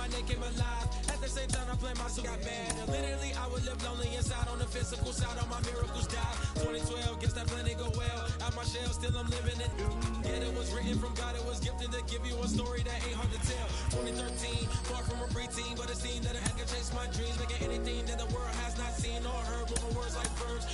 name came alive. At the same time, I play myself got mad. And literally, I would live lonely inside on the physical side. All my miracles died. 2012, guess that plan didn't go well. Out my shell, still I'm living it. Yeah, it was written from God. It was gifted to give you a story that ain't hard to tell. 2013, far from a preteen, but it seemed that I had to chase my dreams, making anything that the world has not seen or heard. With my words like verbs.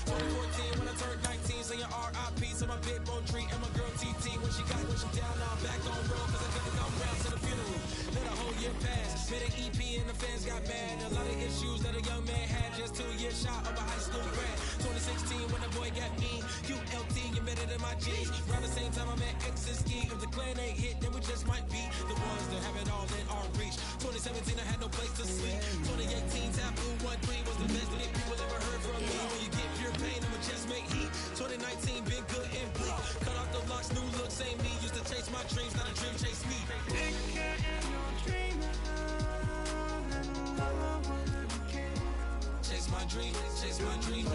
2014, when I turned 19, saying R.I.P. to my big bro tree and my girl TT. When she down, now I'm back on road, cause I couldn't come round to the funeral. Let a whole year pass, made an EP and the fans got mad. A lot of issues that a young man had, just 2 years shy of a high school grad. 2016, when the boy got me, QLT embedded in my G's. Around the same time I met X and Ski. If the clan ain't hit, then we just might be the ones that have it all in our reach. 2017, I had no place to sleep. 2018, Taboo 1-3 was the best that people ever heard from me. When you get pure pain, I'ma just make heat. 2019, been good and bleak. Cut off the locks, new look, same me. Used to chase my dreams, not a dream chase me. Chase my dream, chase my dream.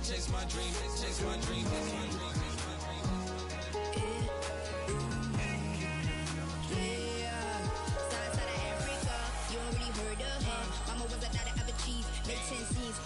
Chase my dream, chase my dream, chase my dream.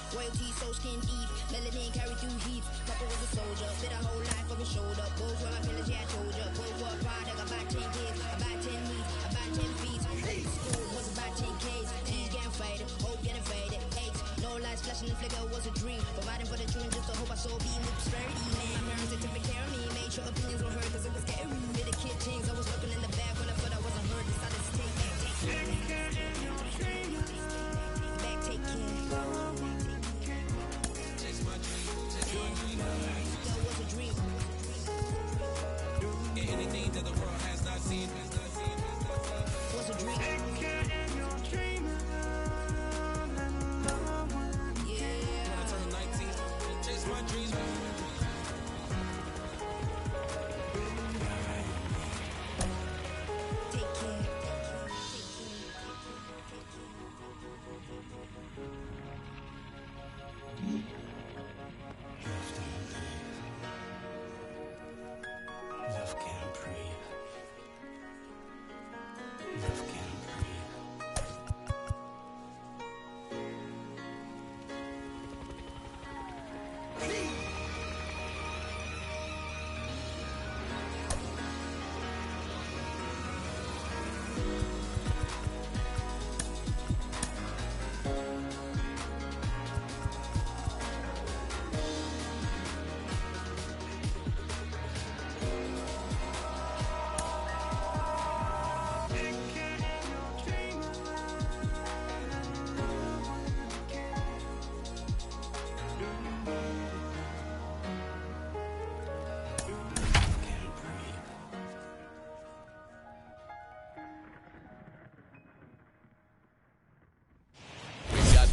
Royalty, so skin deep, melanin carried through heat. Papa was a soldier, spit a whole life on his shoulder. Both were my pillars, yeah, I told ya. Both were a product, about 10 kids, about 10 meats, about 10 feet. School was about 10 Ks, D's getting faded, hope getting faded. Aches, no lights flashing, the flicker was a dream. Providing for the children, just to hope I saw being with prosperity. Man, my parents, they took care of me, made sure opinions were heard, cause it was scary. Did the kid things, I was looking in the back when I thought I wasn't heard. Decided to take back, take care. Anything that the world has not seen, was a dream. When I turn 19, chase my dreams. Take care. Love can't breathe. Love can't breathe.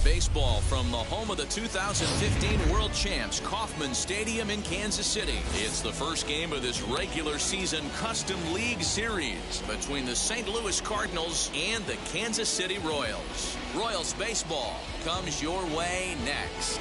Baseball from the home of the 2015 World Champs, Kauffman Stadium in Kansas City. It's the first game of this regular season Custom League Series between the St. Louis Cardinals and the Kansas City Royals. Royals baseball comes your way next.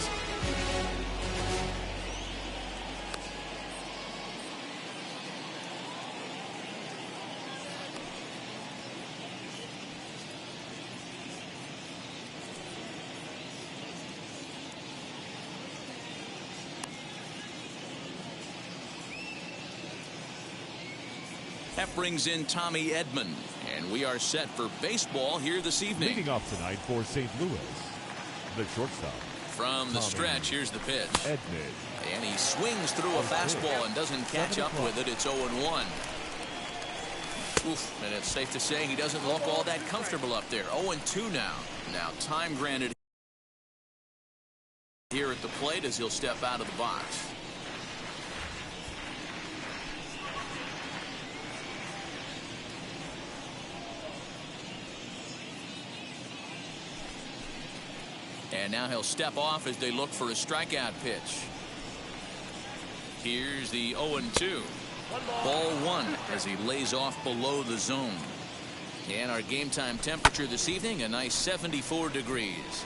That brings in Tommy Edman, and we are set for baseball here this evening. Leading off tonight for St. Louis, the shortstop. From the stretch, here's the pitch. Edman. And he swings through a fastball and doesn't catch up with it. It's 0-1. Oof, and it's safe to say he doesn't look all that comfortable up there. 0-2 now. Now time granted here at the plate as he'll step out of the box. And now he'll step off as they look for a strikeout pitch. Here's the 0-2. Ball one as he lays off below the zone. And our game time temperature this evening, a nice 74 degrees.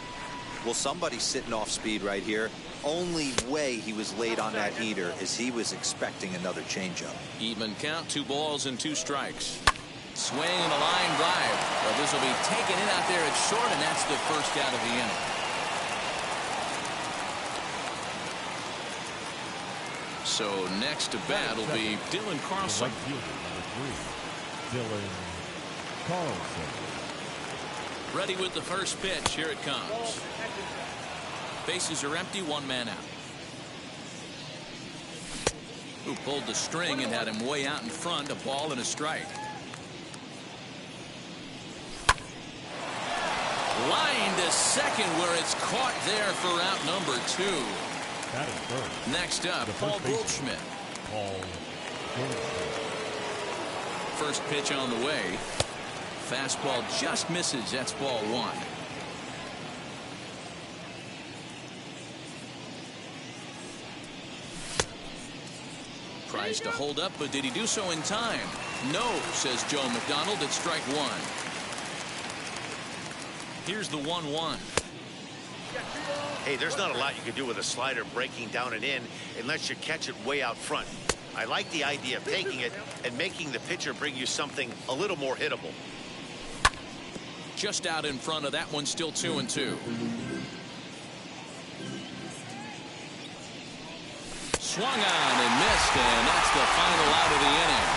Well, somebody's sitting off speed right here. Only way he was late on that heater is he was expecting another changeup. Even count, 2 balls and 2 strikes. Swing and a line drive. Well, this will be taken in out there at short, and that's the first out of the inning. So next to bat will be Dylan Carlson. Right fielder, number 3, Dylan Carlson. Ready with the first pitch. Here it comes. Bases are empty, 1 man out. Who pulled the string and had him way out in front, a ball and a strike. Line to second where it's caught there for out number 2. That is third. Next up, Paul Goldschmidt. Paul Goldschmidt. First pitch on the way. Fastball just misses. That's ball 1. Tries to hold up, but did he do so in time? No, says Joe McDonald. It's strike 1. Here's the 1-1. Hey, there's not a lot you can do with a slider breaking down and in unless you catch it way out front. I like the idea of taking it and making the pitcher bring you something a little more hittable. Just out in front of that one, still 2-2. Swung on and missed, and that's the final out of the inning.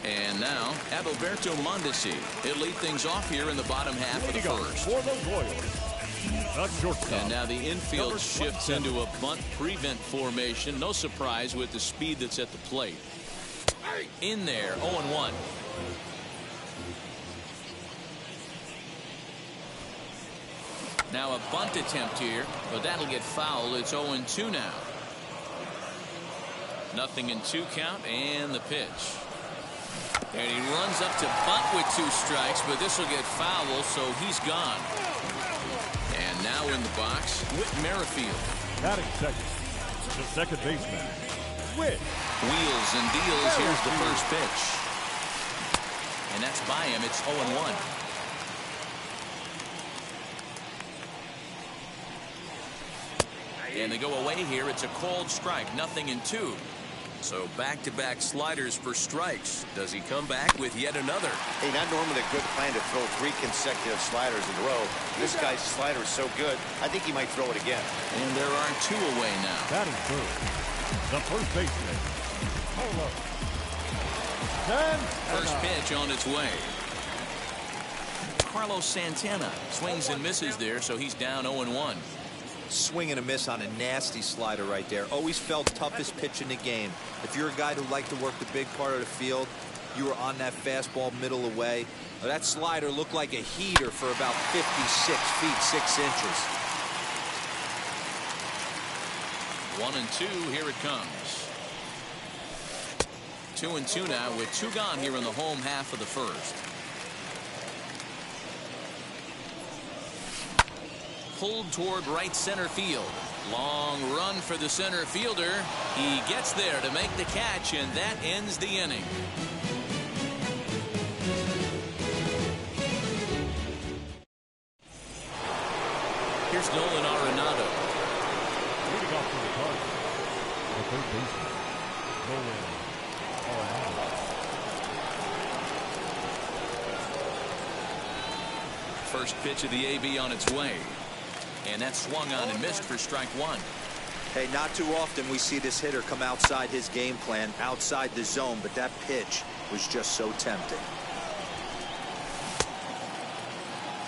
And now, Adalberto Mondesi. He'll lead things off here in the bottom half of the first. For the Royals, the shortstop. And now the infield shifts into a bunt prevent formation. No surprise with the speed that's at the plate. In there, 0-1. Now a bunt attempt here, but that'll get foul. It's 0-2 now. 0-2 count, and the pitch. And he runs up to bunt with 2 strikes, but this will get foul, so he's gone. And now in the box, Whit Merrifield. Batting second, the second baseman, Whit. Wheels and deals. Here's the first pitch. And that's by him. It's 0-1. And they go away here. It's a called strike. 0-2. So back-to-back sliders for strikes. Does he come back with yet another? Hey, not normally a good plan to throw 3 consecutive sliders in a row. This guy's slider is so good, I think he might throw it again. And there are 2 away now. Batting third, the first baseman, Carlos Santana. First pitch on its way. Carlos Santana swings and misses there, so he's down 0-1. Swing and a miss on a nasty slider right there. Always felt toughest pitch in the game. If you're a guy who liked to work the big part of the field, you were on that fastball middle away. That slider looked like a heater for about 56 feet 6 inches. 1-2. Here it comes. 2-2 now with 2 gone here in the home half of the first. Pulled toward right center field. Long run for the center fielder. He gets there to make the catch, and that ends the inning. Here's Nolan Arenado. Leading off for the Cardinals, the third baseman, Nolan Arenado. First pitch of the AB on its way. And that swung on and missed for strike 1. Hey, not too often we see this hitter come outside his game plan, outside the zone, but that pitch was just so tempting.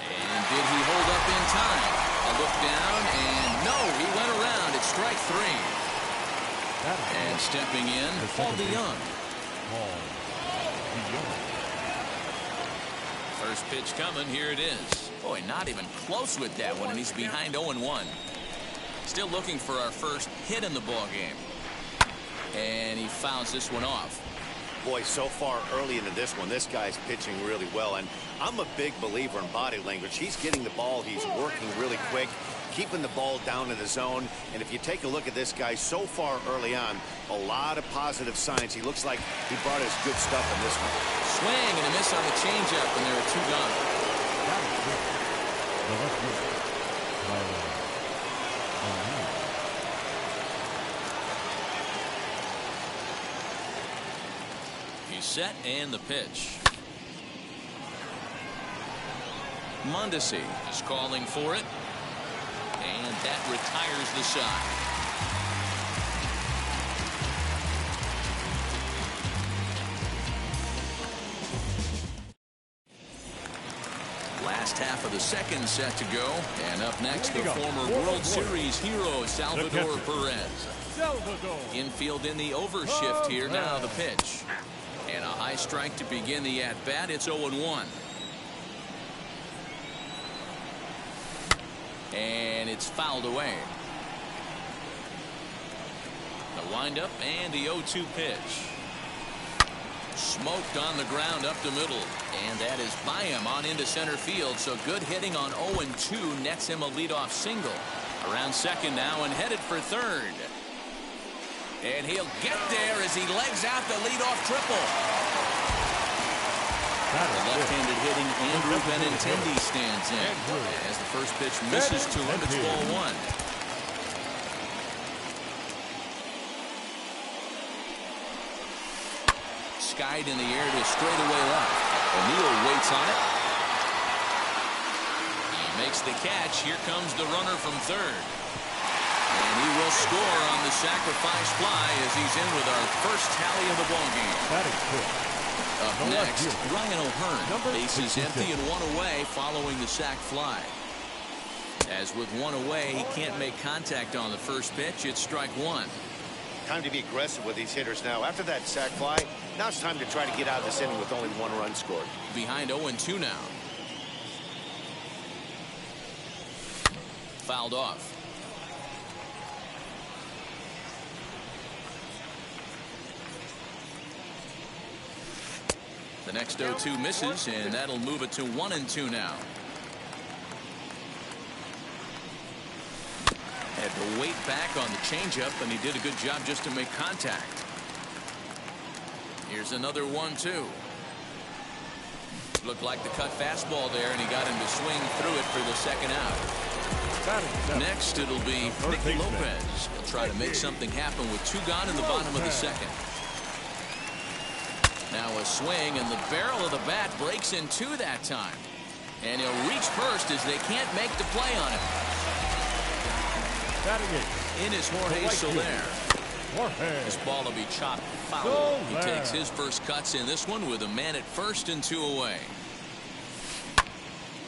And did he hold up in time? A look down, and no, he went around. It's strike 3. And stepping in, Paul DeYoung. Paul DeYoung. First pitch coming. Here it is. Boy, not even close with that one, and he's behind 0-1. Still looking for our first hit in the ball game. And he fouls this one off. Boy, so far early into this one, this guy's pitching really well. And I'm a big believer in body language. He's getting the ball. He's working really quick. keeping the ball down in the zone. And if you take a look at this guy so far early on, a lot of positive signs. He looks like he brought us good stuff in this one. Swing and a miss on the changeup, and there are 2 gone. He's set and the pitch. Mondesi is calling for it, and that retires the side. Last half of the second set to go, and up next the former World Series hero Salvador Perez. Infield in the overshift here. Now the pitch, and a high strike to begin the at bat. It's 0-1. And it's fouled away. The windup and the 0-2 pitch. Smoked on the ground up the middle. And that is by him on into center field. So good hitting on 0-2 nets him a leadoff single. Around second now and headed for third. And he'll get there as he legs out the leadoff triple. The left-handed hitting Andrew Benintendi stands in. As the first pitch misses to him, it's ball 1. Skied in the air to straightaway left. O'Neill waits on it. He makes the catch. Here comes the runner from third. And he will score on the sacrifice fly as he's in with our first tally of the ballgame. That is good. Up next, Ryan O'Hearn. Bases empty and 1 away following the sac fly. As with 1 away, he can't make contact on the first pitch. It's strike 1. Time to be aggressive with these hitters now. After that sac fly, now it's time to try to get out of this inning with only 1 run scored. Behind 0-2 now. Fouled off. The next 0-2 misses, and that'll move it to 1-2 now. Had to wait back on the changeup, and he did a good job just to make contact. Here's another 1-2. Looked like the cut fastball there, and he got him to swing through it for the second out. Next, it'll be Nicky Lopez. He'll try to make something happen with 2 gone in the bottom of the second. Now a swing, and the barrel of the bat breaks in 2 that time. And he'll reach first as they can't make the play on him. In is Jorge Soler. This ball will be chopped foul. He takes his first cuts in this one with a man at first and 2 away.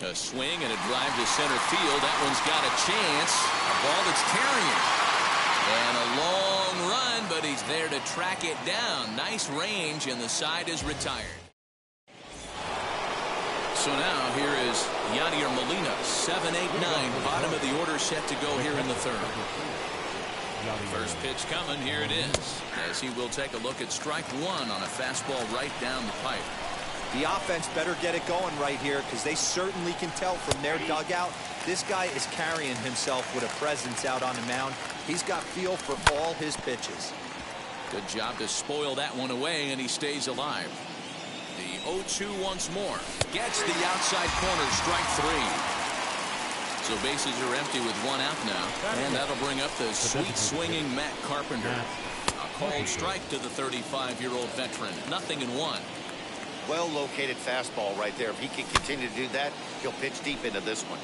A swing and a drive to center field. That one's got a chance. A ball that's carrying. And a long run, but he's there to track it down. Nice range, and the side is retired. So now here is Yadier Molina, 7-8-9, bottom of the order set to go here in the third. First pitch coming, here it is, as he will take a look at strike 1 on a fastball right down the pipe. The offense better get it going right here, because they certainly can tell from their dugout this guy is carrying himself with a presence out on the mound. He's got feel for all his pitches. Good job to spoil that one away, and he stays alive. The 0-2 once more. Gets the outside corner, strike 3. So bases are empty with 1 out now. And that'll bring up the sweet swinging Matt Carpenter. A called strike to the 35-year-old veteran. 0-1. Well-located fastball right there. If he can continue to do that, he'll pitch deep into this one.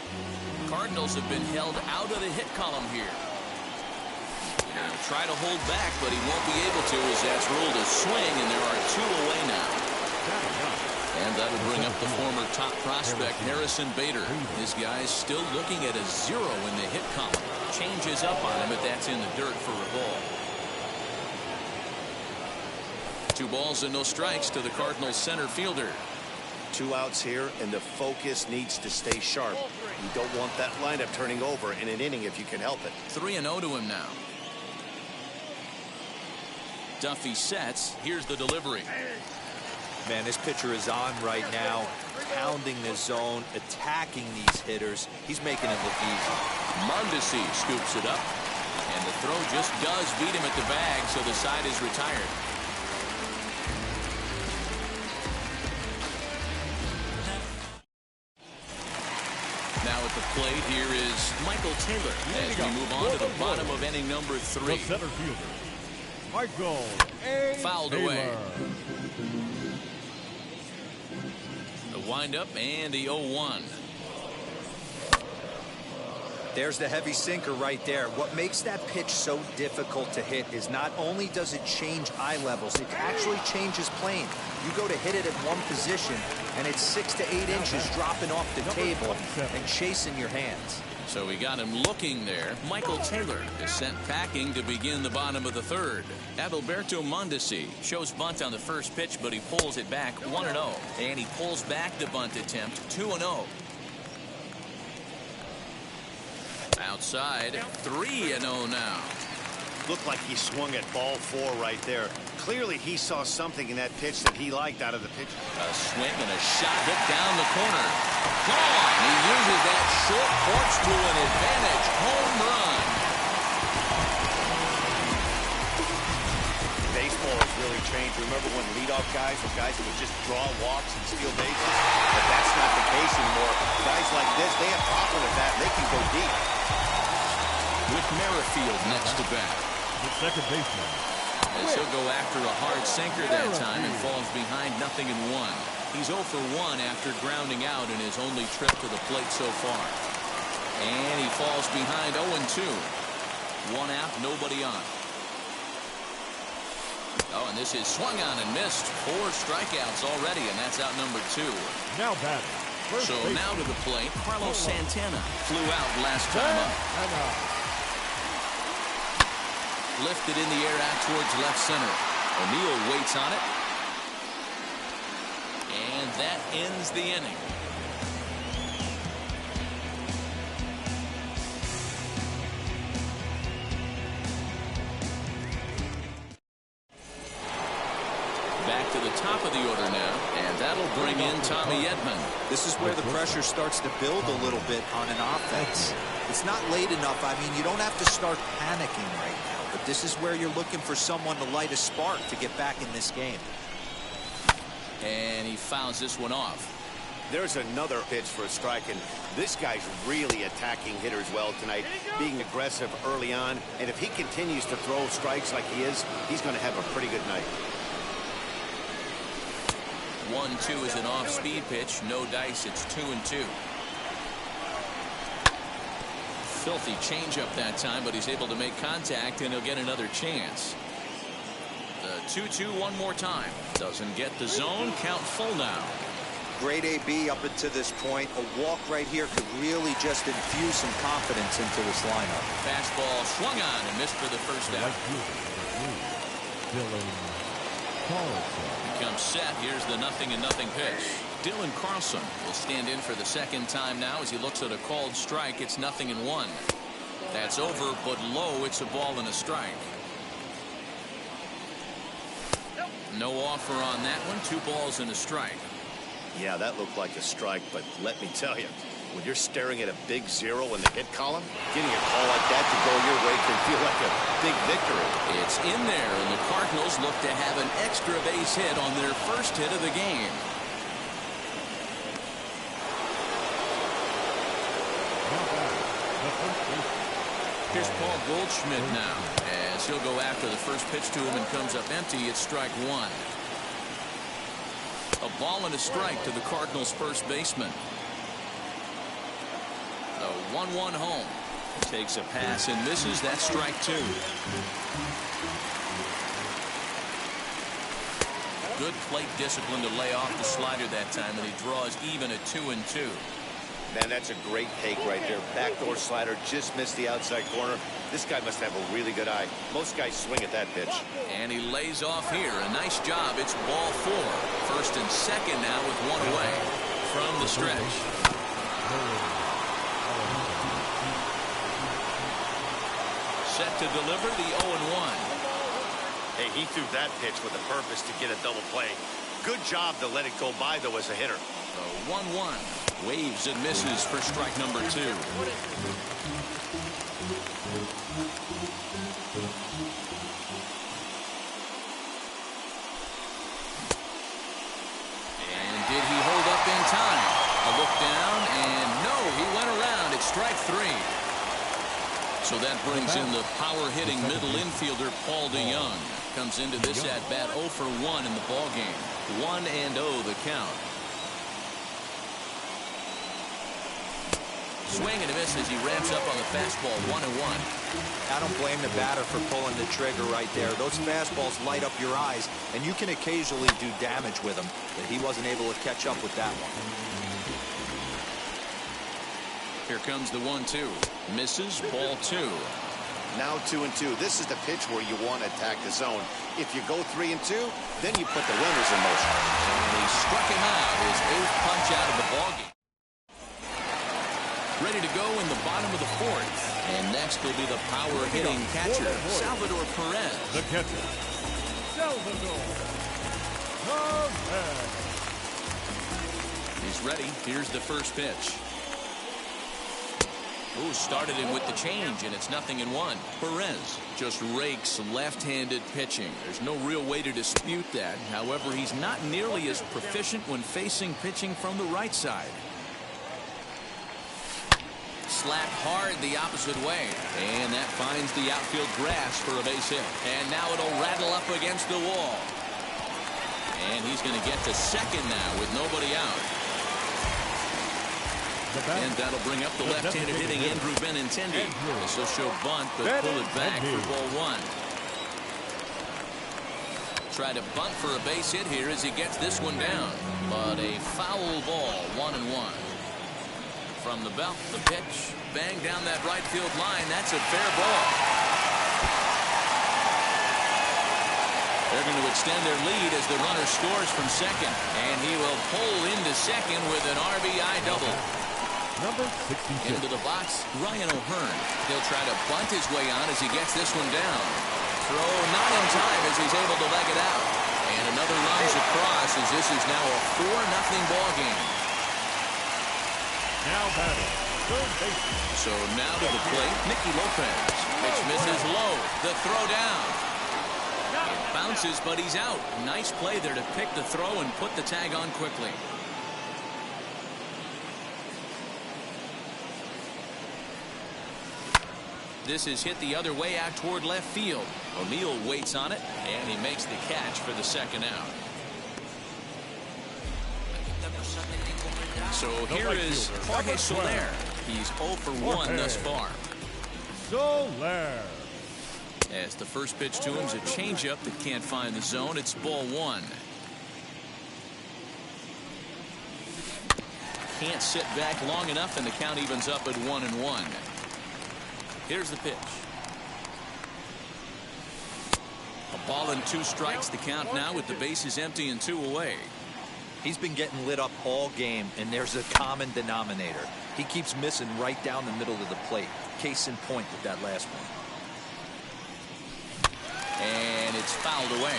Cardinals have been held out of the hit column here. He'll try to hold back, but he won't be able to as that's ruled a swing, and there are 2 away now. And that'll bring up the former top prospect, Harrison Bader. This guy's still looking at a 0 in the hit column. Changes up on him, but that's in the dirt for a ball. 2 balls and no strikes to the Cardinals center fielder. 2 outs here, and the focus needs to stay sharp. You don't want that lineup turning over in an inning if you can help it. 3-0 to him now. Duffy sets. Here's the delivery. Man, this pitcher is on right now, pounding the zone, attacking these hitters. He's making it look easy. Mondesi scoops it up, and the throw just does beat him at the bag, so the side is retired. Now at the plate, here is Michael Taylor as we move on to the bottom of inning number 3. The center fielder, Michael A. Fouled Taylor. away. The windup and the 0-1. There's the heavy sinker right there. What makes that pitch so difficult to hit is not only does it change eye levels, it actually changes plane. You go to hit it at one position, and it's 6 to 8 inches dropping off the table and chasing your hands. So we got him looking there. Michael Taylor is sent packing to begin the bottom of the 3rd. Adalberto Mondesi shows bunt on the first pitch, but he pulls it back 1-0. And he pulls back the bunt attempt 2-0. Outside, 3-0 now. Looked like he swung at ball 4 right there. Clearly he saw something in that pitch that he liked out of the pitch. A swing and a shot hit down the corner. Gone. He uses that short porch to an advantage. Home run. Baseball has really changed. Remember when leadoff guys were guys who would just draw walks and steal bases? But that's not the case anymore. Guys like this, they have power with that. They can go deep. With Merrifield next to bat. The second baseman, As he'll go after a hard sinker that time and falls behind 0-1. He's 0 for 1 after grounding out in his only trip to the plate so far. And he falls behind 0-2. 1 out, nobody on. Oh, and this is swung on and missed. 4 strikeouts already, and that's out number 2. now batting. First So baseman, now to the plate, Carlos Santana flew out last time up. and Lifted in the air out towards left center. O'Neill waits on it. And that ends the inning. Back to the top of the order now, and that'll bring in Tommy Edman. This is where the pressure starts to build a little bit on an offense. It's not late enough. I mean, you don't have to start panicking right now. But this is where you're looking for someone to light a spark to get back in this game. And he fouls this one off. There's another pitch for a strike, and this guy's really attacking hitters well tonight, being aggressive early on. And if he continues to throw strikes like he is, he's going to have a pretty good night. 1-2 is an off-speed pitch. No dice. It's 2-2. Filthy changeup that time, but he's able to make contact, and he'll get another chance. The 2-2 one more time. Doesn't get the zone. Count full now. Great AB up until this point. A walk right here could really just infuse some confidence into this lineup. Fastball swung on and missed for the first the out. right fielder, Dylan Carlson. Becomes set. Here's the 0-0 pitch. Dylan Carlson will stand in for the second time now as he looks at a called strike. It's 0-1. That's over, but low. It's a ball and a strike. No offer on that one. 2 balls and a strike. Yeah, that looked like a strike, but let me tell you, when you're staring at a big 0 in the hit column, getting a call like that to go your way can feel like a big victory. It's in there, and the Cardinals look to have an extra base hit on their first hit of the game. Here's Paul Goldschmidt now, as he'll go after the first pitch to him and comes up empty. It's strike 1. A ball and a strike to the Cardinals' first baseman. The 1-1 home. Takes a pass and misses. That's strike 2. Good plate discipline to lay off the slider that time, and he draws even at 2-2. Man, that's a great take right there. Backdoor slider just missed the outside corner. This guy must have a really good eye. Most guys swing at that pitch. And he lays off here. A nice job. It's ball 4. First and second now with 1 away from the stretch. Set to deliver the 0-1. Hey, he threw that pitch with a purpose to get a double play. Good job to let it go by, though, as a hitter. 1-1. Waves and misses for strike number 2. And did he hold up in time? A look down, and no, he went around. It's strike 3. So that brings in the power-hitting middle infielder, Paul DeJong. Comes into this at-bat 0 for 1 in the ballgame. 1-0 the count. Swing and a miss as he ramps up on the fastball. 1-1. I don't blame the batter for pulling the trigger right there. Those fastballs light up your eyes, and you can occasionally do damage with them, but he wasn't able to catch up with that one. Here comes the 1-2. Misses, ball 2. Now 2-2. This is the pitch where you want to attack the zone. If you go 3-2, then you put the runners in motion. And he struck him out. His 8th punch out of the ballgame. Ready to go in the bottom of the 4th. And next will be the power-hitting catcher, Salvador Perez. The catcher, Salvador Perez. He's ready. Here's the first pitch. Ooh, started him with the change, and it's 0-1. Perez just rakes left-handed pitching. There's no real way to dispute that. However, he's not nearly as proficient when facing pitching from the right side. Slapped hard the opposite way, and that finds the outfield grass for a base hit. And now it'll rattle up against the wall. And he's going to get to second now with nobody out. And that'll bring up the left-handed hitting Andrew Benintendi. This will show bunt, but pull it back for ball 1. Try to bunt for a base hit here as he gets this one down. But a foul ball, 1-1. From the belt, the pitch, bang down that right field line. That's a fair ball. They're going to extend their lead as the runner scores from second. And he will pull into second with an RBI double. Number 66. Into the box, Ryan O'Hearn. He'll try to bunt his way on as he gets this one down. Throw not in time as he's able to leg it out. And another runs across as this is now a 4-0 ball game. Now batting, third baseman. So now to the plate, Nicky Lopez. Pitch misses low. The throw down. It bounces, but he's out. Nice play there to pick the throw and put the tag on quickly. This is hit the other way out toward left field. O'Neill waits on it, and he makes the catch for the second out. So here is Jorge Soler. He's 0 for 1 thus far. Soler. As the first pitch to him is a changeup that can't find the zone. It's ball 1. Can't sit back long enough, and the count evens up at 1-1. Here's the pitch. A ball and 2 strikes. The count now with the bases empty and 2 away. He's been getting lit up all game, and there's a common denominator. He keeps missing right down the middle of the plate. Case in point with that last one. And it's fouled away.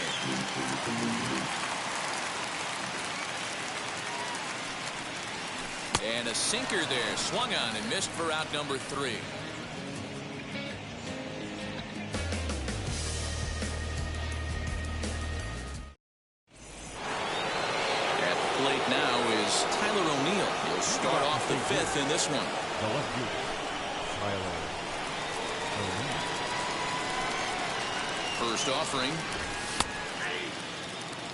And a sinker there, swung on and missed for out number 3. At the plate now is Tyler O'Neill. He'll start off the 5th in this one. The left fielder, Tyler O'Neill. First offering.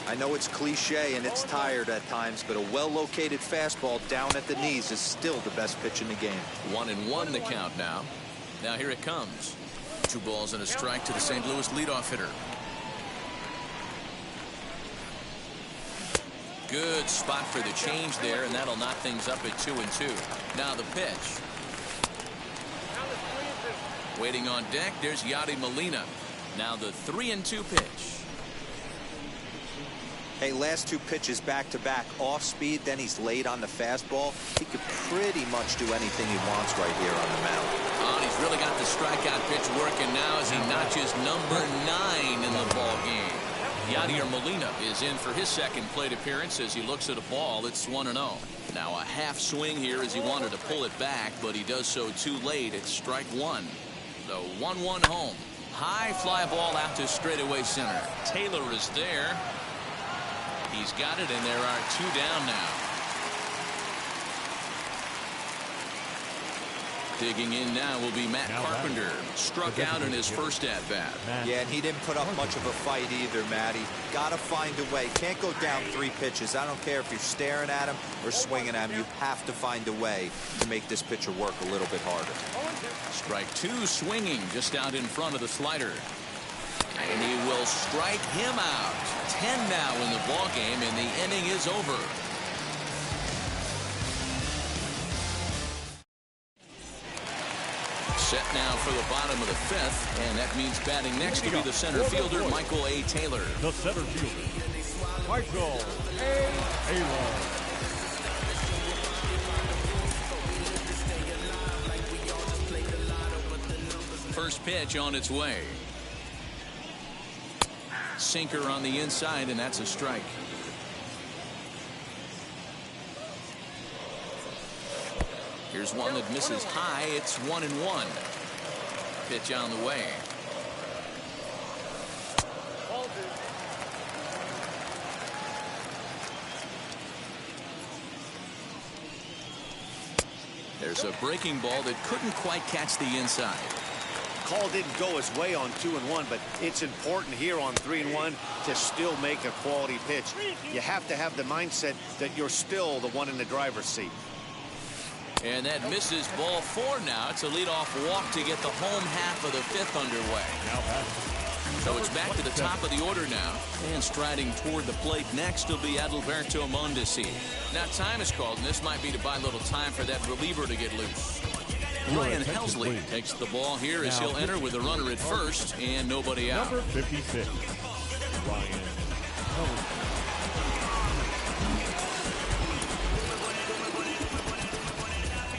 I know it's cliche and it's tired at times, but a well-located fastball down at the knees is still the best pitch in the game. 1-1 the count now. Now here it comes. 2 balls and a strike to the St. Louis leadoff hitter. Good spot for the change there, and that'll knock things up at 2-2. Now the pitch. Waiting on deck, there's Yadi Molina. Now the 3-2 pitch. Hey, last 2 pitches back-to-back, off speed, then he's laid on the fastball. He could pretty much do anything he wants right here on the mound. Oh, he's really got the strikeout pitch working now as he notches number 9 in the ball game. Yadier Molina is in for his second plate appearance as he looks at a ball that's 1-0. Now a half swing here as he wanted to pull it back, but he does so too late. It's strike one. The 1-1 home. High fly ball out to straightaway center. Taylor is there. He's got it, and there are 2 down now. Digging in now will be Matt Carpenter. Struck out in his first at-bat. Yeah, and he didn't put up much of a fight either, Matty. Got to find a way. Can't go down 3 pitches. I don't care if you're staring at him or swinging at him. You have to find a way to make this pitcher work a little bit harder. Strike 2 swinging just out in front of the slider. And he will strike him out. 10 now in the ball game, and the inning is over. Set now for the bottom of the 5th, and that means batting next will be the center fielder, Michael A. Taylor. The center fielder, Michael A. Taylor. First pitch on its way. Sinker on the inside, and that's a strike. Here's one that misses high. It's 1-1. Pitch on the way. There's a breaking ball that couldn't quite catch the inside. Call didn't go his way on 2-1, but it's important here on 3-1 to still make a quality pitch. You have to have the mindset that you're still the one in the driver's seat. And that misses ball 4 now. It's a leadoff walk to get the home half of the 5th underway. So it's back to the top of the order now. And striding toward the plate next will be Adalberto Mondesi. Now time is called, and this might be to buy a little time for that reliever to get loose. Ryan Helsley takes the ball here as he'll enter with a runner at first and nobody out. Number 56, Ryan Helsley.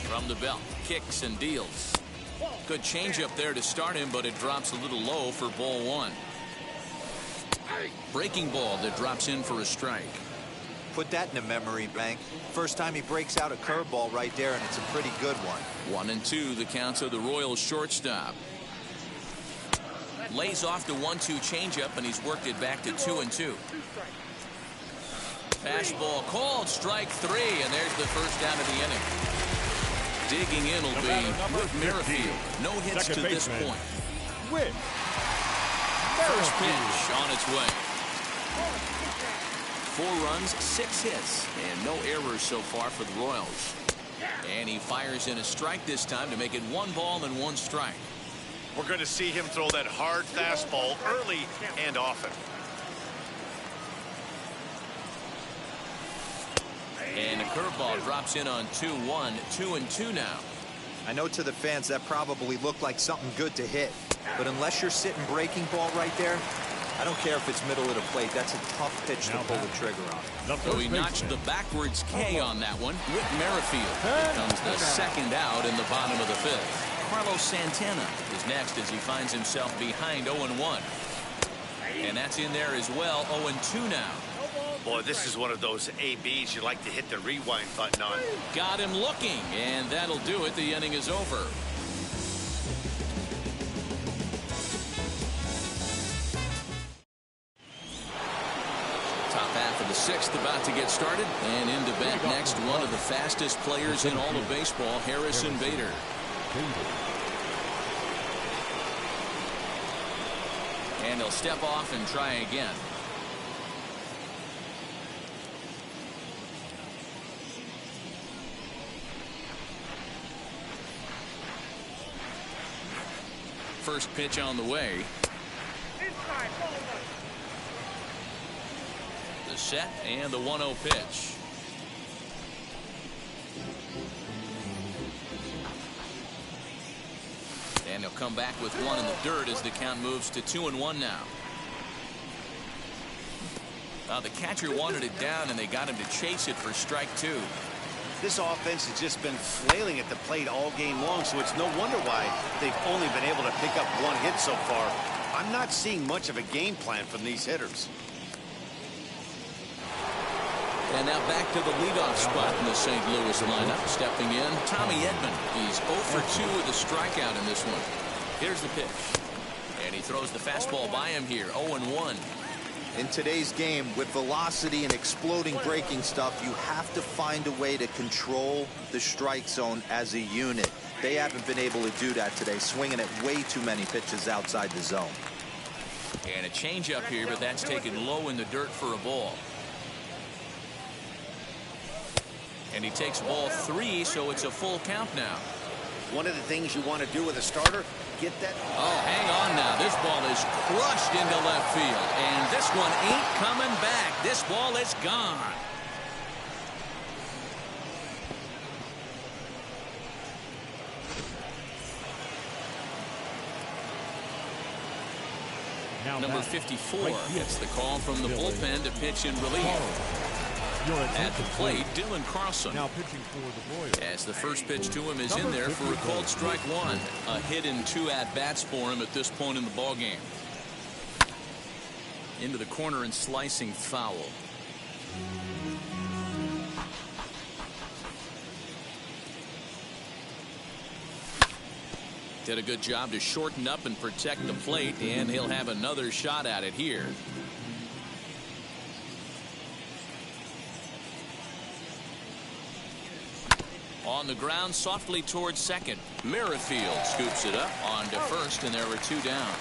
From the belt, kicks and deals. Good changeup there to start him, but it drops a little low for ball 1. Breaking ball that drops in for a strike. Put that in a memory bank. First time he breaks out a curveball right there, and it's a pretty good one. 1-2 the counts of the Royals shortstop. Lays off the 1-2 changeup, and he's worked it back to 2-2. Fastball called, strike 3, and there's the first down of the inning. Digging in will be Whit Merrifield. No hits to this point. Whit First pitch on its way. 4 runs, 6 hits, and no errors so far for the Royals. And he fires in a strike this time to make it 1 ball and 1 strike. We're going to see him throw that hard fastball early and often. And a curveball drops in on 2-1, 2-2 now. I know to the fans that probably looked like something good to hit, but unless you're sitting breaking ball right there, I don't care if it's middle of the plate. That's a tough pitch to pull the trigger on. So he notched the backwards K on that one. Whit Merrifield becomes the second out in the bottom of the 5th. Carlos Santana is next as he finds himself behind 0-1. And that's in there as well, 0-2 now. Boy, this is one of those ABs you like to hit the rewind button on. Got him looking, and that'll do it. The inning is over. Top half of the 6th about to get started, and into bat next, one of the fastest players in all of baseball, Harrison Bader. And he'll step off and try again. First pitch on the way. The set and the 1-0 pitch. And he'll come back with 1 in the dirt as the count moves to 2-1 now. The catcher wanted it down, and they got him to chase it for strike 2. This offense has just been flailing at the plate all game long, so it's no wonder why they've only been able to pick up 1 hit so far. I'm not seeing much of a game plan from these hitters. And now back to the leadoff spot in the St. Louis lineup. Stepping in, Tommy Edman. He's 0 for 2 with a strikeout in this one. Here's the pitch. And he throws the fastball by him here, 0-1. In today's game, with velocity and exploding breaking stuff, you have to find a way to control the strike zone as a unit. They haven't been able to do that today, swinging at way too many pitches outside the zone. And a changeup here, but that's taken low in the dirt for a ball. And he takes ball 3, so it's a full count now. One of the things you want to do with a starter, get that. Oh, hang on now. This ball is crushed into left field. And this one ain't coming back. This ball is gone. Now Number 54 gets the call from the bullpen to pitch in relief. At the plate, Dylan Carlson. Now pitching for the Royals. As the first pitch to him is in there for a called strike 1. A hit in 2 at-bats for him at this point in the ballgame. Into the corner and slicing foul. Did a good job to shorten up and protect the plate, and he'll have another shot at it here. On the ground, softly towards second. Merrifield scoops it up on to first, and there were 2 down.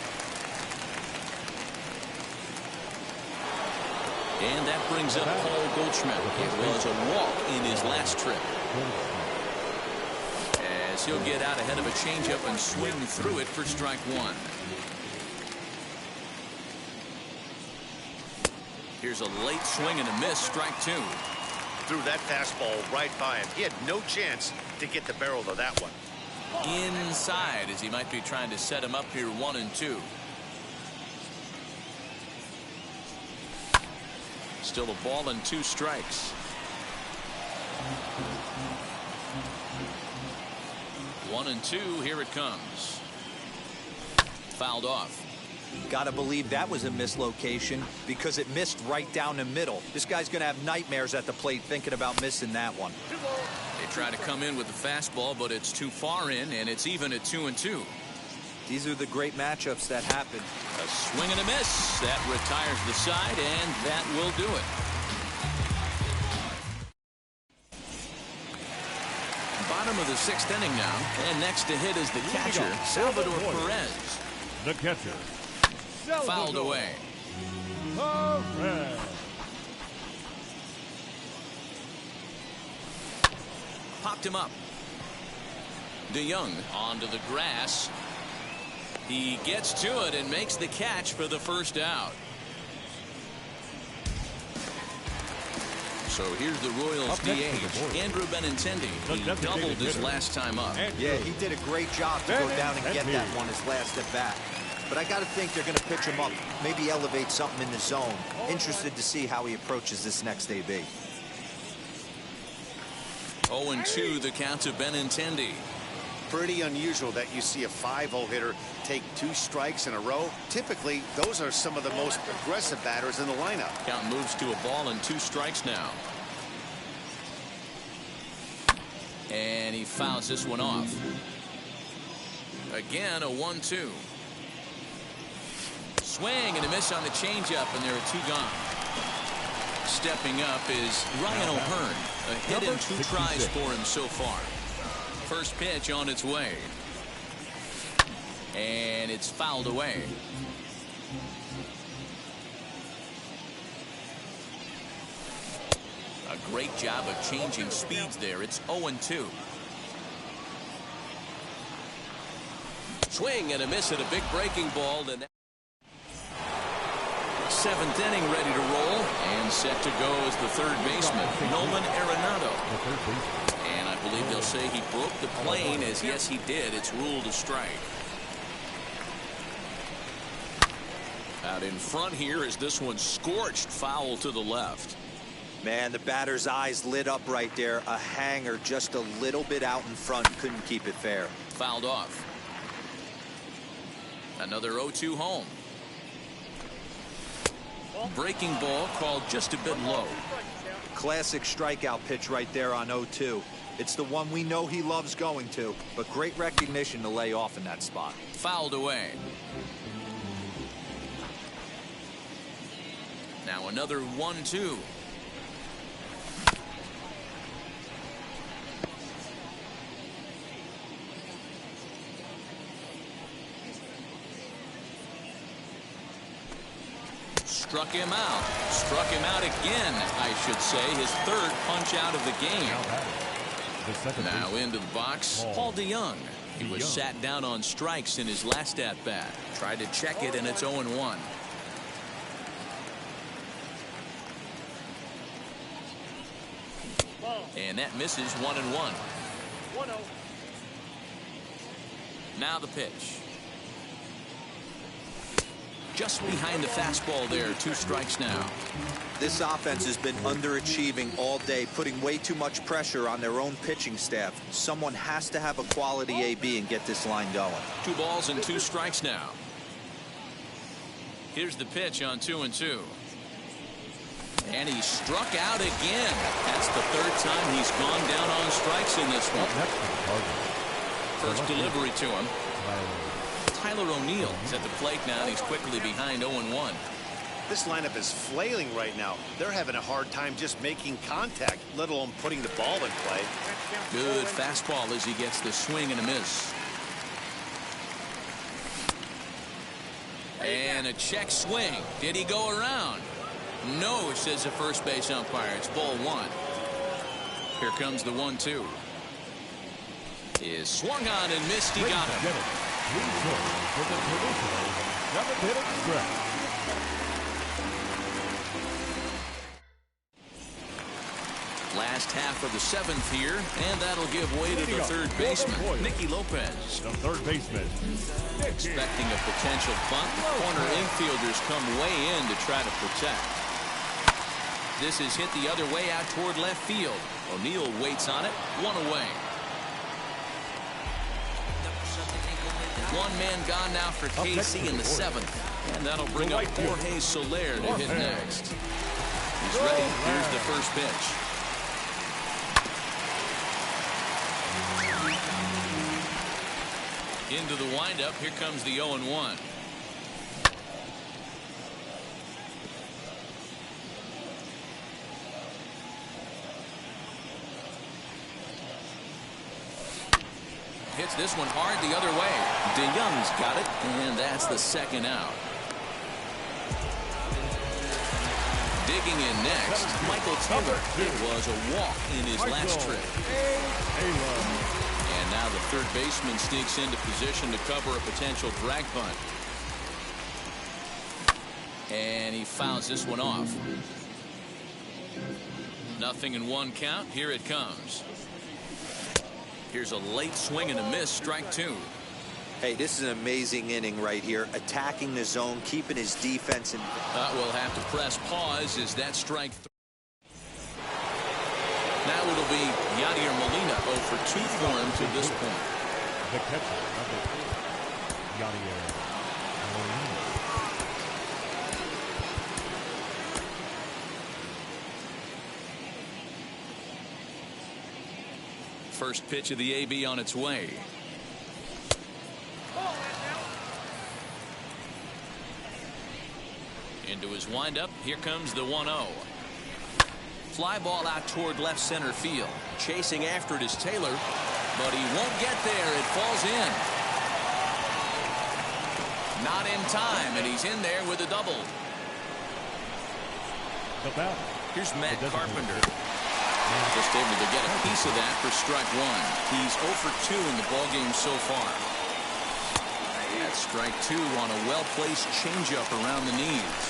And that brings up Paul Goldschmidt. It was a walk in his last trip. As he'll get out ahead of a changeup and swing through it for strike 1. Here's a late swing and a miss, strike 2. Threw that fastball right by him. He had no chance to get the barrel of that one. Inside, as he might be trying to set him up here, 1-2. Still a ball and 2 strikes. 1-2. Here it comes. Fouled off. Gotta believe that was a mislocation because it missed right down the middle. This guy's gonna have nightmares at the plate thinking about missing that one. They try to come in with the fastball, but it's too far in, and it's even at 2-2. These are the great matchups that happen. A swing and a miss. That retires the side, and that will do it. Bottom of the 6th inning now, and next to hit is the catcher, Salvador Perez. The catcher. Fouled away. Perez. Popped him up. DeYoung onto the grass. He gets to it and makes the catch for the first out. So here's the Royals DH, Andrew Benintendi. He doubled his last time up. Yeah, he did a great job to go down and get that one his last at bat. But I got to think they're going to pitch him up, maybe elevate something in the zone. Interested to see how he approaches this next AB. 0-2 the count to Benintendi. Pretty unusual that you see a 5-0 hitter take 2 strikes in a row. Typically, those are some of the most aggressive batters in the lineup. Count moves to a ball and 2 strikes now. And he fouls this one off. Again, a 1-2. Swing and a miss on the changeup, and there are 2 gone. Stepping up is Ryan O'Hearn. A hit in 2 tries for him so far. First pitch on its way. And it's fouled away. A great job of changing speeds there. It's 0-2. Swing and a miss at a big breaking ball. 7th inning ready to roll. And set to go as the third baseman, Nolan Arenado. And I believe they'll say he broke the plane, as yes he did. It's ruled a strike. Out in front here is this one scorched foul to the left. Man, the batter's eyes lit up right there. A hanger just a little bit out in front. Couldn't keep it fair. Fouled off. Another 0-2 home. Breaking ball called just a bit low. Classic strikeout pitch right there on 0-2. It's the one we know he loves going to, but great recognition to lay off in that spot. Fouled away. Now another 1-2. Struck him out. Struck him out again, I should say. His third punch out of the game. Now into the box, Paul DeJong. He was sat down on strikes in his last at-bat. Tried to check it, and it's 0-1. And that misses 1-1. Now the pitch. Just behind the fastball there. 2 strikes now. This offense has been underachieving all day, putting way too much pressure on their own pitching staff. Someone has to have a quality AB and get this line going. 2 balls and 2 strikes now. Here's the pitch on 2-2. And he struck out again. That's the 3rd time he's gone down on strikes in this one. First delivery to him. Tyler O'Neill is at the plate now, and he's quickly behind 0-1. This lineup is flailing right now. They're having a hard time just making contact, let alone putting the ball in play. Good fastball as he gets the swing and a miss. And a check swing. Did he go around? No, says the first base umpire. It's ball 1. Here comes the 1-2. Is swung on and missed. He got him. Last half of the 7th here, and that'll give way to the 3rd baseman, Nicky Lopez. The 3rd baseman. Expecting a potential bunt, the corner infielders come way in to try to protect. This is hit the other way out toward left field. O'Neill waits on it. 1 away. 1 man gone now for KC in the 7th. And that'll bring up Jorge Soler to hit next. He's ready. Here's the first pitch. Into the windup. Here comes the 0-1. Hits this one hard the other way. DeJong's got it, and that's the 2nd out. Digging in next, Michael Taylor. It was a walk in his last trip. And now the 3rd baseman sneaks into position to cover a potential drag bunt. And he fouls this one off. 0-1 count. Here it comes. Here's a late swing and a miss. Strike 2. Hey, this is an amazing inning right here. Attacking the zone, keeping his defense in. We'll have to press pause as that strike 3. Now it'll be Yadier Molina 0 for 2 for him to this point. The catcher, number 4, Yadier Molina. First pitch of the AB on its way. Into his windup. Here comes the 1-0. Fly ball out toward left center field. Chasing after it is Taylor, but he won't get there. It falls in. Not in time, and he's in there with a double. Here's Matt Carpenter. Just able to get a piece of that for strike 1. He's 0 for 2 in the ballgame so far. That's strike 2 on a well-placed changeup around the knees.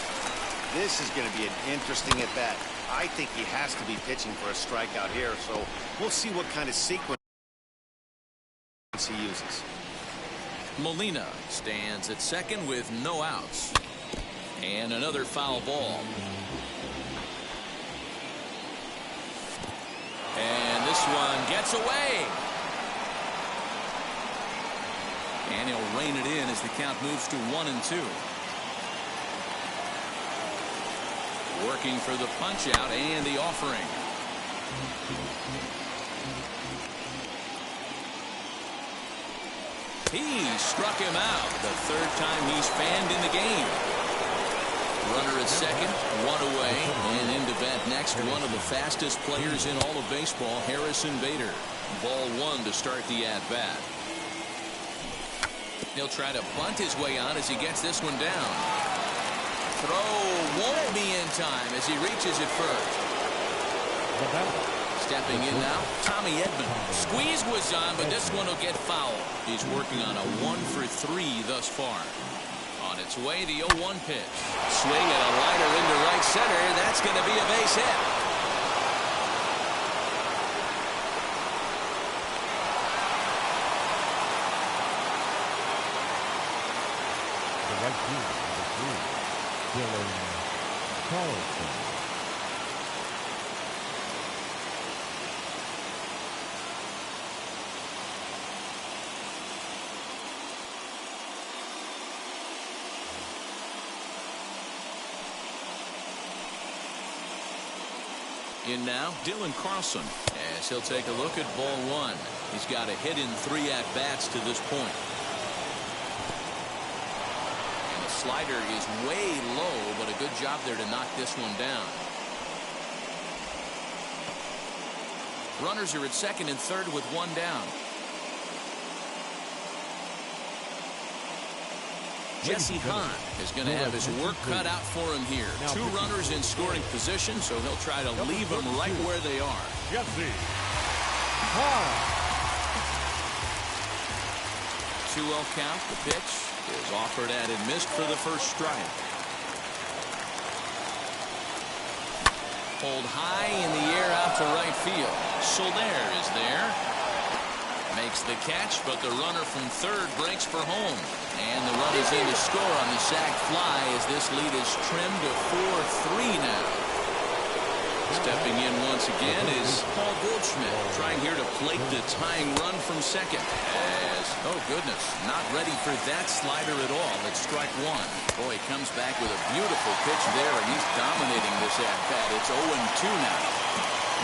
This is going to be an interesting at-bat. I think he has to be pitching for a strikeout here, so we'll see what kind of sequence he uses. Molina stands at second with no outs. And another foul ball. And this one gets away. And he'll rein it in as the count moves to 1-2. Working for the punch out and the offering. He struck him out. The third time he's fanned in the game. Runner at second, one away, and into bat next, one of the fastest players in all of baseball, Harrison Bader. Ball one to start the at-bat. He'll try to bunt his way on as he gets this one down. Throw won't be in time as he reaches it first. Stepping in now, Tommy Edman. Squeeze was on, but this one will get foul. He's working on a 1-for-3 thus far. On its way, the 0-1 pitch. Swing and a liner into right center. That's going to be a base hit. The right field, number 3, Dylan Carlson. In now, Dylan Carlson, as he'll take a look at ball one. He's got a hit in 3 at-bats to this point. And the slider is way low, but a good job there to knock this one down. Runners are at second and third with one down. Jesse Hahn is going to have his work cut out for him here. 2 runners in scoring position, so he'll try to leave them right where they are. Jesse Hahn. 2-0 count. The pitch is offered at and missed for the first strike. Pulled high in the air out to right field. Soler is there. Makes the catch, but the runner from third breaks for home. And the run is in to score on the sac fly as this lead is trimmed to 4-3 now. Stepping in once again is Paul Goldschmidt, trying here to plate the tying run from second. As, oh goodness, not ready for that slider at all. It's strike one. Boy, he comes back with a beautiful pitch there, and he's dominating this at-bat. It's 0-2 now.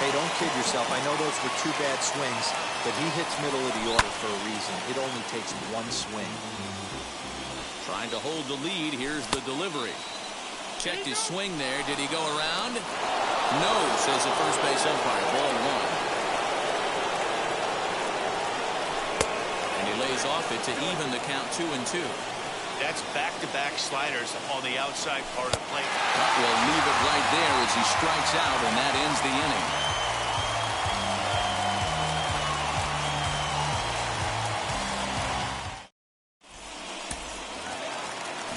Hey, don't kid yourself. I know those were 2 bad swings, but he hits middle of the order for a reason. It only takes 1 swing. Trying to hold the lead. Here's the delivery. Checked his swing there. Did he go around? No, says the first base umpire. Ball one. And he lays off it to even the count 2-2. That's back-to-back sliders on the outside part of the plate. We'll leave it right there as he strikes out, and that ends the inning.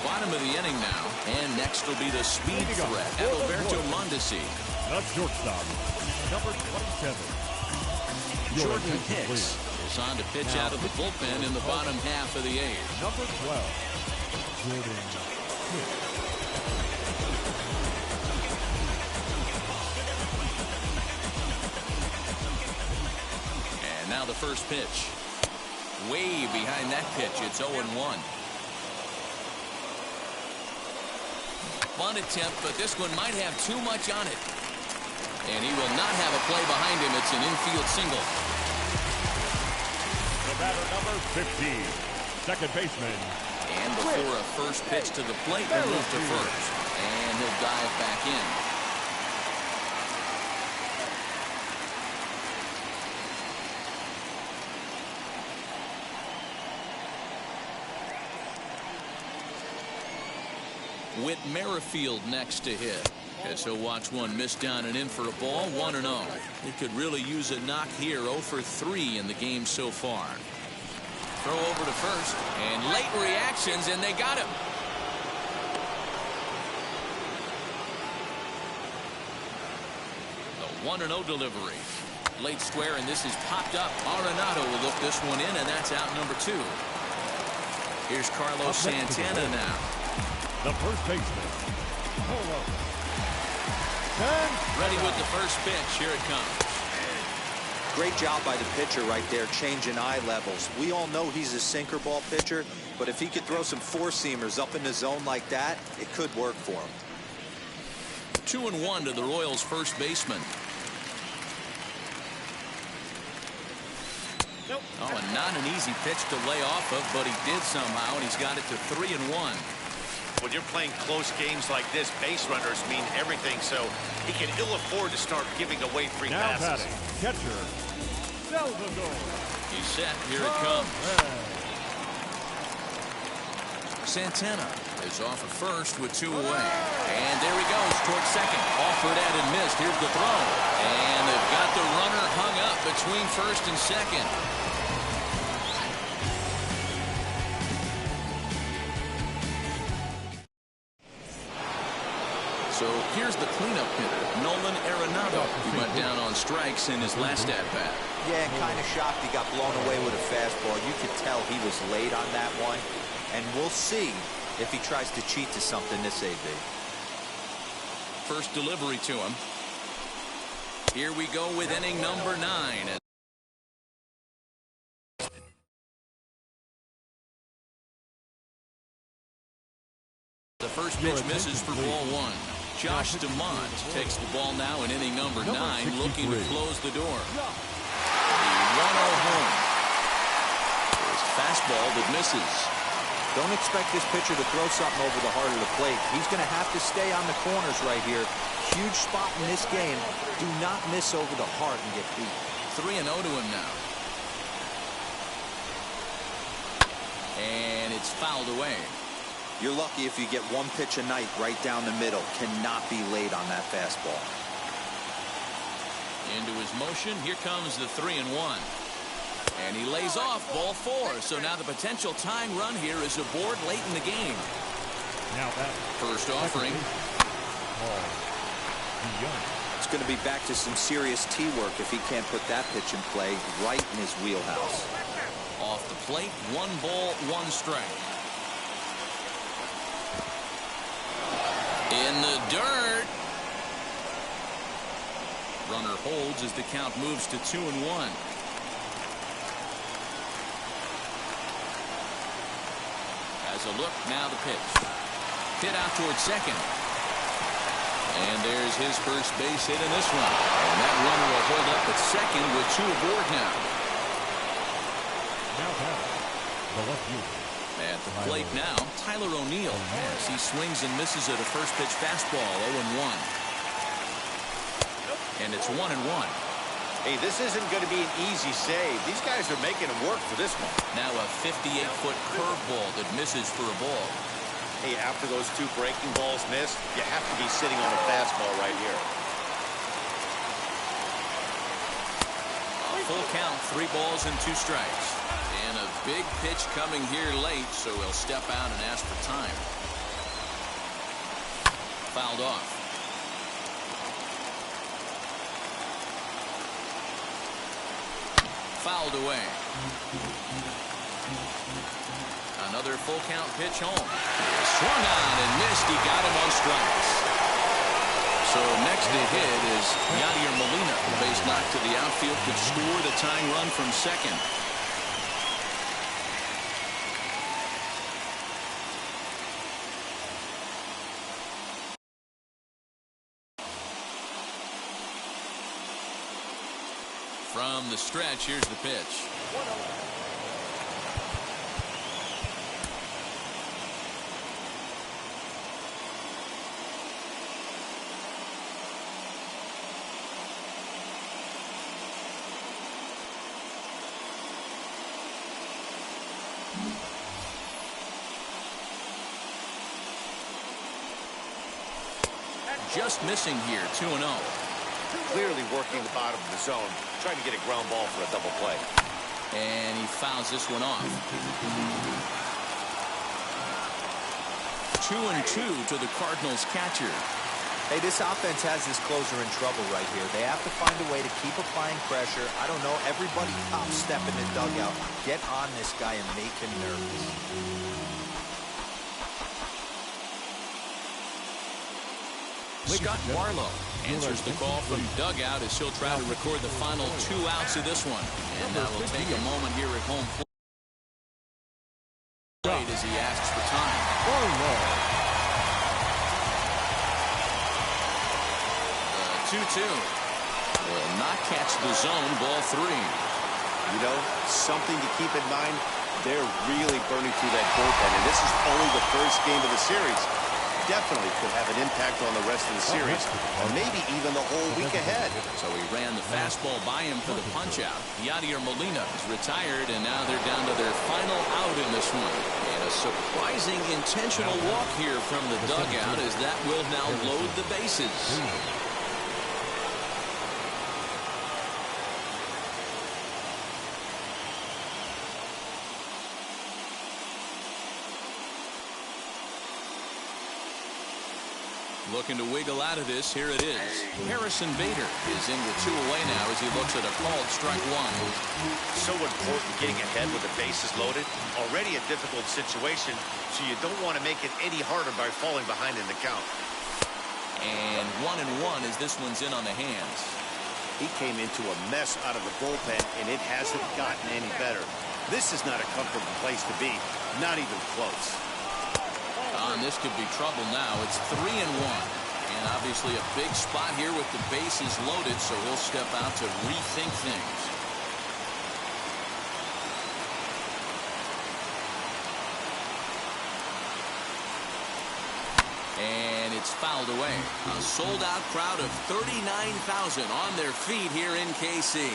Bottom of the inning now, and next will be the speed threat, Adalberto Mondesi. The shortstop, number 27. Jordan Hicks is on to pitch out of the bullpen in the bottom half of the 8th. Number 12, Jordan Hicks. And now the first pitch. Way behind that pitch, it's 0-1. Bunt attempt, but this one might have too much on it. And he will not have a play behind him. It's an infield single. The batter, number 15, second baseman. And before a first pitch to the plate, he'll move to first. And he'll dive back in. Whit Merrifield next to hit. As he'll watch one miss down and in for a ball, 1-0. He could really use a knock here, 0 for 3 in the game so far. Throw over to first, and late reactions, and they got him. The 1-0 delivery. Late square, and this is popped up. Arenado will look this one in, and that's out number 2. Here's Carlos Santana now. The first baseman. Ready with the first pitch. Here it comes. Great job by the pitcher right there, changing eye levels. We all know he's a sinker ball pitcher, but if he could throw some four-seamers up in the zone like that, it could work for him. 2-1 to the Royals' first baseman. Oh, and not an easy pitch to lay off of, but he did somehow, and he's got it to 3-1. When you're playing close games like this, base runners mean everything, so he can ill afford to start giving away free Now passes. batting, catcher, Salvador. He's set. Here it comes. Santana is off at first with 2 away. And there he goes towards second. Offered at and missed. Here's the throw. And they've got the runner hung up between first and second. So here's the cleanup hitter, Nolan Arenado, who went down on strikes in his last at-bat. Yeah, and kind of shocked he got blown away with a fastball. You could tell he was late on that one. And we'll see if he tries to cheat to something this AB. First delivery to him. Here we go with inning number 9. The first pitch misses for ball 1. Josh DeMont takes the ball now in inning number 9, looking to close the door. The 1-0 home. There's a fastball that misses. Don't expect this pitcher to throw something over the heart of the plate. He's going to have to stay on the corners right here. Huge spot in this game. Do not miss over the heart and get beat. 3-0 to him now. And it's fouled away. You're lucky if you get one pitch a night right down the middle. Cannot be late on that fastball. Into his motion. Here comes the 3-1. And he lays off ball 4. So now the potential tying run here is aboard late in the game. Now that first offering. It's going to be back to some serious tee work if he can't put that pitch in play right in his wheelhouse. Off the plate, 1 ball, 1 strike. In the dirt. Runner holds as the count moves to 2-1. As a look, now the pitch. Hit out towards second. And there's his first base hit in this one. And that runner will hold up at second with 2 aboard now. Now batting, the left fielder. At the plate now, Tyler O'Neill, as he swings and misses at a first pitch fastball, 0-1. And it's 1-1. Hey, this isn't going to be an easy save. These guys are making him work for this one. Now a 58-foot curveball that misses for a ball. Hey, after those 2 breaking balls missed, you have to be sitting on a fastball right here. A full count, 3 balls and 2 strikes. And a big pitch coming here late, so he'll step out and ask for time. Fouled off. Fouled away. Another full count pitch home. Swung on and missed. He got him on strikes. So next to hit is Yadier Molina. Base knock to the outfield could score the tying run from second. From the stretch, here's the pitch. Just missing here, 2-0. Clearly working the bottom of the zone, trying to get a ground ball for a double play. And he fouls this one off. 2-2 to the Cardinals catcher. Hey, this offense has this closer in trouble right here. They have to find a way to keep applying pressure. I don't know, everybody top step in the dugout. Get on this guy and make him nervous. Scott Barlow answers the call from dugout as he'll try to record the final 2 outs of this one. And that will take a moment here at home plate as he asks for time. 2-2. Will not catch the zone. Ball 3. You know, something to keep in mind, they're really burning through that bullpen, and this is only the first game of the series. Definitely could have an impact on the rest of the series, or maybe even the whole week ahead. So he ran the fastball by him for the punch-out. Yadier Molina is retired, and now they're down to their final out in this one. And a surprising intentional walk here from the dugout, as that will now load the bases. Looking to wiggle out of this. Here it is. Harrison Bader is in with 2 away now as he looks at a called strike 1. So important getting ahead with the bases loaded. Already a difficult situation, so you don't want to make it any harder by falling behind in the count. And 1-1 as this one's in on the hands. He came into a mess out of the bullpen, and it hasn't gotten any better. This is not a comfortable place to be. Not even close. And this could be trouble now. It's 3-1. And obviously a big spot here with the bases loaded, so he'll step out to rethink things. And it's fouled away. A sold-out crowd of 39,000 on their feet here in KC.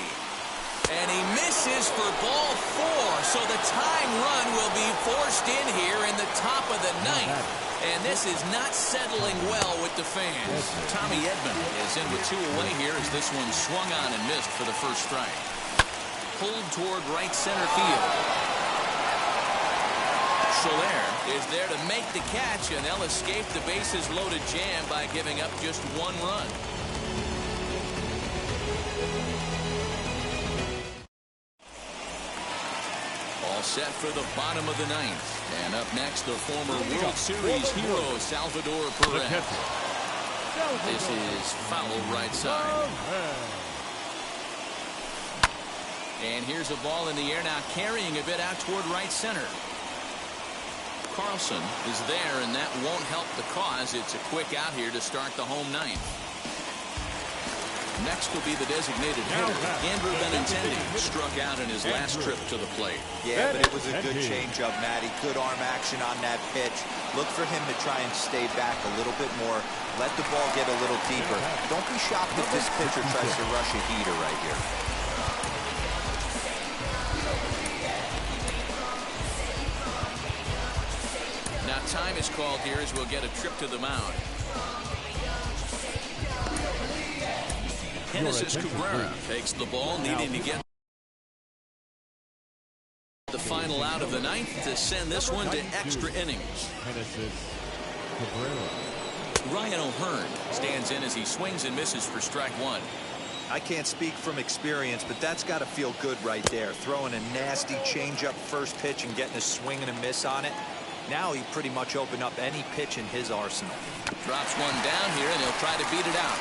And he misses for ball 4, so the tying run will be forced in here in the top of the 9th. And this is not settling well with the fans. Tommy Edman is in with 2 away here as this one swung on and missed for the first strike. Pulled toward right center field. Soler is there to make the catch, and they'll escape the bases loaded jam by giving up just 1 run. Set for the bottom of the 9th. And up next, the former World Series hero, Salvador Perez. This is foul right side. And here's a ball in the air now, carrying a bit out toward right center. Carlson is there, and that won't help the cause. It's a quick out here to start the home 9th. Next will be the designated hitter, Andrew Benintendi, struck out in his last trip to the plate. Yeah, but it was a good changeup, Matty. Good arm action on that pitch. Look for him to try and stay back a little bit more. Let the ball get a little deeper. Don't be shocked if this pitcher tries to rush a heater right here. Now time is called here as we'll get a trip to the mound. Genesis Cabrera takes the ball, needing to get the final out of the 9th to send this one to extra innings. Ryan O'Hearn stands in as he swings and misses for strike 1. I can't speak from experience, but that's got to feel good right there. Throwing a nasty changeup first pitch and getting a swing and a miss on it. Now he pretty much opened up any pitch in his arsenal. Drops one down here, and he'll try to beat it out.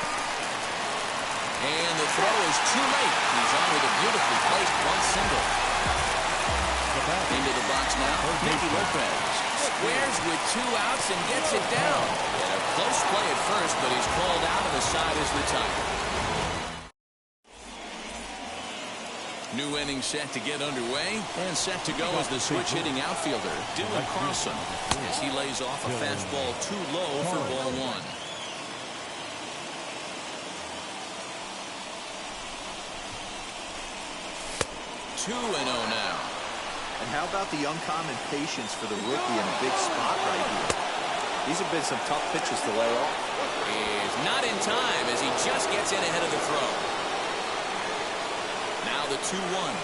And the throw is too late. He's on with a beautifully placed one single. Into the box now, Nicky Lopez squares with 2 outs and gets it down. And a close play at first, but he's called out and the side is retired. New inning set to get underway, and set to go as the switch hitting outfielder, Dylan Carlson, as he lays off a fastball too low for ball 1. 2-0 now. And how about the uncommon patience for the rookie in a big spot right here? These have been some tough pitches to lay off. Is not in time as he just gets in ahead of the throw. Now the 2-1.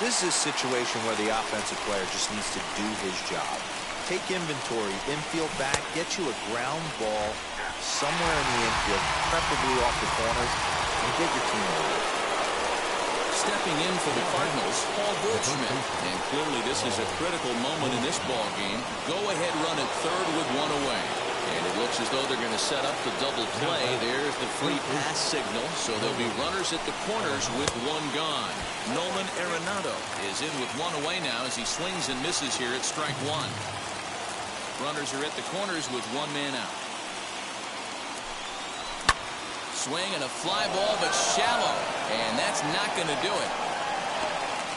This is a situation where the offensive player just needs to do his job. Take inventory, infield back, get you a ground ball somewhere in the infield, preferably off the corners, and get your team away. Stepping in for the Cardinals, Paul Goldschmidt. And clearly this is a critical moment in this ball game. Go-ahead run at third with 1 away. And it looks as though they're going to set up the double play. There's the free pass signal. So there'll be runners at the corners with 1 gone. Nolan Arenado is in with 1 away now as he swings and misses here at strike 1. Runners are at the corners with 1 man out. swing and a fly ball, but shallow. And that's not going to do it.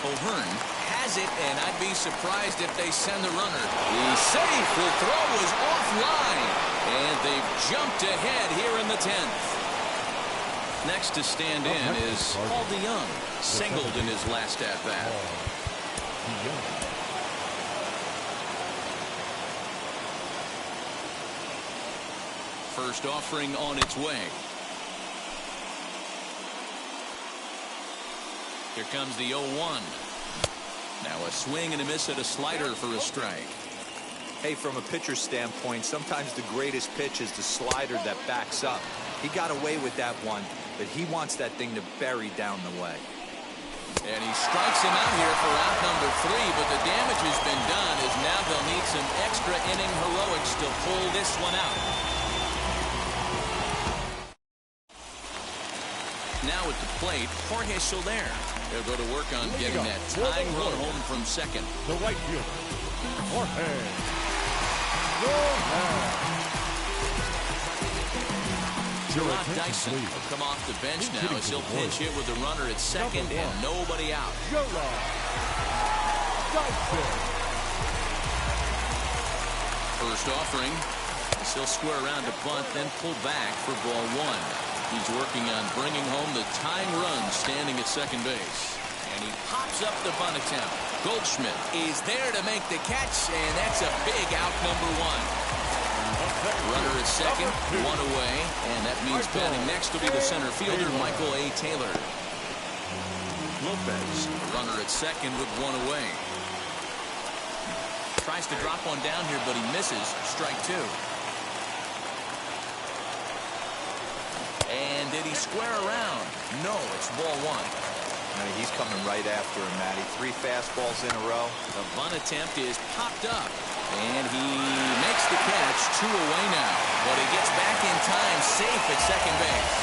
O'Hearn has it, and I'd be surprised if they send the runner. He's safe. The throw was offline. And they've jumped ahead here in the 10th. Next to stand in is Paul DeYoung. Singled in his last at-bat. First offering on its way. Here comes the 0-1. Now a swing and a miss at a slider for a strike. Hey, from a pitcher's standpoint, sometimes the greatest pitch is the slider that backs up. He got away with that one, but he wants that thing to bury down the way. And he strikes him out here for out number 3, but the damage has been done as now they'll need some extra inning heroics to pull this one out. Now at the plate, Jorge Soler. They'll go to work on getting that tying run home from second. The right fielder, Jorge Soler. Gerard Dyson will come off the bench now as he'll pinch hit with the runner at second and nobody out. Gerard Dyson. First offering. He'll square around to bunt, then pull back for ball 1. He's working on bringing home the tying run standing at second base. And he pops up the bunt attempt. Goldschmidt is there to make the catch, and that's a big out number 1. Runner at second, 1 away, and that means batting next will be the center fielder, Michael A. Taylor. Lopez, runner at second with 1 away. Tries to drop one down here, but he misses. Strike 2. And did he square around? No, it's ball 1. He's coming right after him, Matty. 3 fastballs in a row. The bunt attempt is popped up. And he makes the catch. 2 away now. But he gets back in time, safe at second base.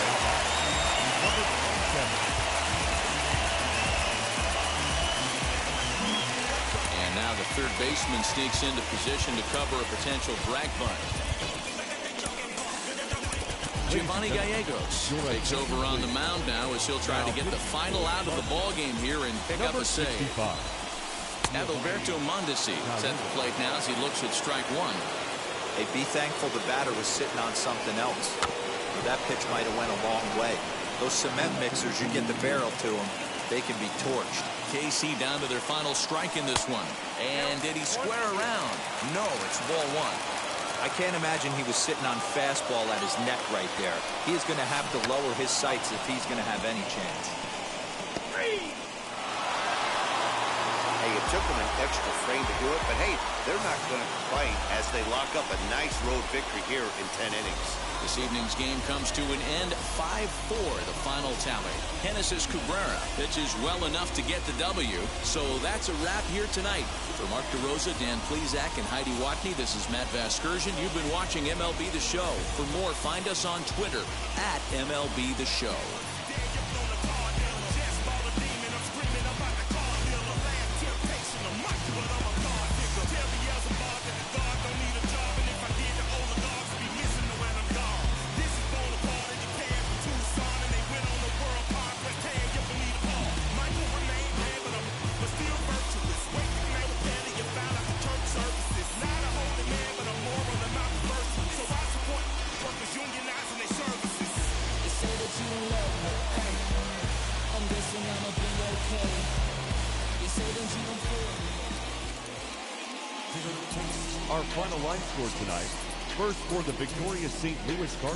And now the third baseman sneaks into position to cover a potential drag bunt. Giovanni Gallegos takes over on the mound now as he'll try to get the final out of the ball game here and pick up a save. Adalberto Mondesi is at the plate now as he looks at strike 1. Hey, be thankful the batter was sitting on something else. That pitch might have went a long way. Those cement mixers, you get the barrel to them, they can be torched. KC down to their final strike in this one. And did he square around? No, it's ball 1. I can't imagine he was sitting on fastball at his neck right there. He is going to have to lower his sights if he's going to have any chance. Hey, it took them an extra frame to do it, but hey, they're not going to complain as they lock up a nice road victory here in 10 innings. This evening's game comes to an end 5-4, the final tally. Genesis Cabrera pitches well enough to get the W, so that's a wrap here tonight. For Mark DeRosa, Dan Plesac, and Heidi Watney, this is Matt Vasgersian. You've been watching MLB The Show. For more, find us on Twitter at MLB The Show. Our final line score tonight. First for the victorious St. Louis Cardinals.